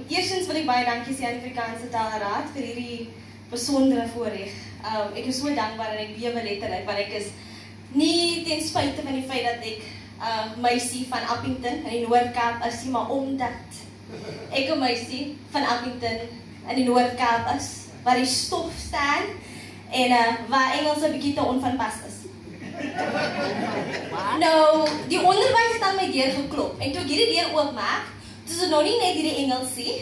Eerstens wil ek baie dankie sê aan die Afrikaanse Taalraad vir hierdie besondere voorreg. Ek is so dankbaar en ek bewe letterlik, want ek is nie ten spyte van die feit dat ek meisie van Appington in die Noord-Kaap is, maar omdat ek 'n meisie van Appington in die Noord-Kaap is, waar die stof staan en waar Engels 'n bietjie te onvanpas is. Nou, die onderwys het aan my deur geklop en toe ek hierdie deur oopmaak, dis nou nie net hierdie Engels nie,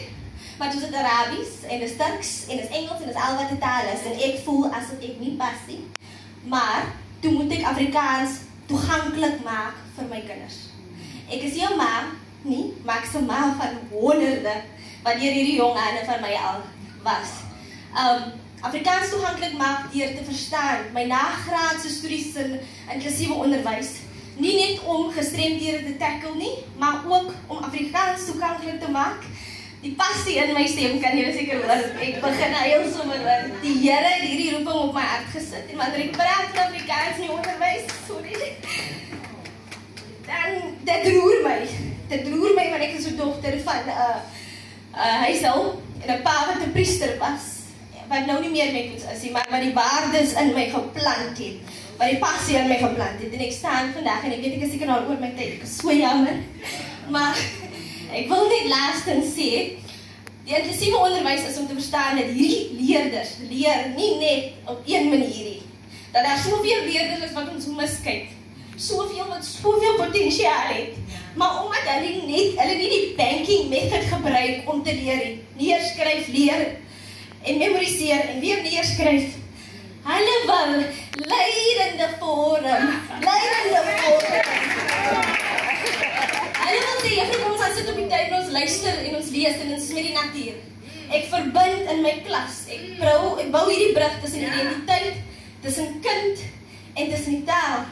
maar dis dit Arabies en dis Turks en dis Engels en dis al wat die taal is en ek voel asof ek nie pas nie. Maar toe moet ek Afrikaans toeganklik maak vir my kinders. Ek is jou ma nie, maar ek is 'n ma van honderde wat hierdie jong ane van my al was. Afrikaans toeganklik maak deur te verstaan my nagraadse studies in inklusiewe onderwys. Nie net om gestremdhede te tackle nie, maar ook om Afrikaans toeganklik te maak. Die passie in my stem kan julle seker hoor. Ek begin heel sommer want die Here het hierdie roeping op my hart gesit. En wanneer ek praat van Afrikaans in die onderwys, sorry, dan dit roer my. Dit roer my want ek is 'n dogter van 'n huishulp en 'n pa wat 'n priester was. Wat nou nie meer met ons is, maar wat die waardes in my geplant het, wat die passie in my geplant het, en ek staan vandag, en ek weet ek is seker nou oor my tyd, ek is so jammer, maar ek wil net laastens sê, die inklusiewe onderwys is om te verstaan dat hierdie leerders leer nie net op een manier nie, dat daar soveel leerders is wat ons miskyk, soveel wat soveel potentiaal het, maar omdat hulle nie die banking method gebruik om te leer, neerskryf, leer, en memoriseer en weer neerskryf. Hulle wil leidende vorm. Hulle wil sê, juffrou, kom ons gaan sit op die tyd en ons luister en ons lees en ons is met die natuur. Ek verbind in my klas. Ek bou hierdie brug tussen identiteit, tussen kind en tussen die taal.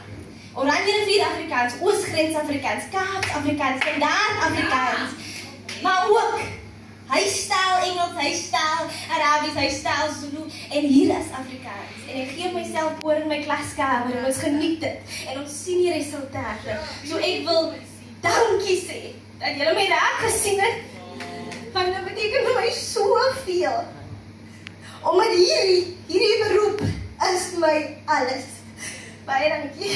Oranje rivier Afrikaans, Oosgrens Afrikaans, Kaaps Afrikaans, Standaard Afrikaans, maar ook huistaal Engels, huistaal Arabies, huistaal Zulu en hier is Afrikaans. En ek gee myself oor in my klaskamer en ons geniet dit en ons sien die resultate. So ek wil dankie sê dat julle my raak gesien het, want dit beteken vir my soveel. Omdat hierdie beroep is my alles. Baie dankie.